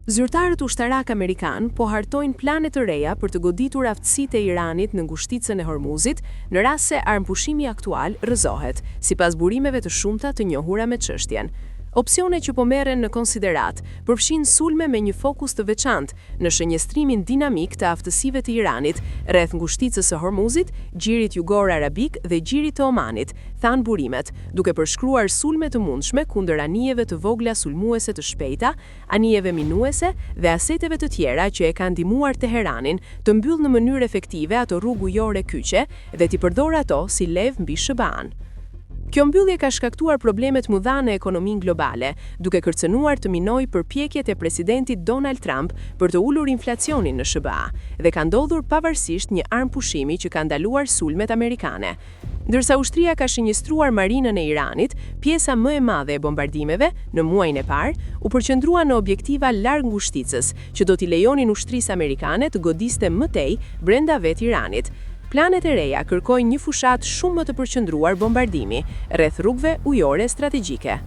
Zyrtarët ushtarak amerikan po hartojnë plane të reja për të goditur aftësitë e Iranit në ngushticën e Hormuzit në rast se armpushimi aktual rrëzohet, sipas burimeve të shumta të njohura me çështjen. Opsione që po merren në konsiderat përfshin sulme me një fokus të veçantë në shënjestrimin dinamik të aftësive të Iranit rreth ngushticës së Hormuzit, gjirit jugor arabik dhe gjirit të Omanit, than burimet, duke përshkruar sulme të mundshme kundër anijeve të vogla sulmuese të shpejta, anijeve minuese dhe aseteve të tjera që e kanë ndihmuar Teheranin të mbyllë në mënyrë efektive ato rrugë ujore kyçe dhe t'i përdorë ato si levë mbi SBA-n. Kjo mbyllje ka shkaktuar problemet mëdha në ekonominë globale, duke kërcënuar të minojë përpjekjet e presidentit Donald Trump për të ulur inflacionin në SBA, dhe ka ndodhur pavarësisht një armpushimi që ka ndaluar sulmet amerikane. Ndërsa ushtria ka shënjestruar marinën e Iranit, pjesa më e madhe e bombardimeve në muajin e parë u përqendrua në objektiva larg ngushticës, që do t'i lejonin ushtrisë amerikane të godiste më tej brenda vetë Iranit. Planet e reja kërkojnë një fushat shumë më të përqendruar bombardimi rreth rrugëve ujore strategjike.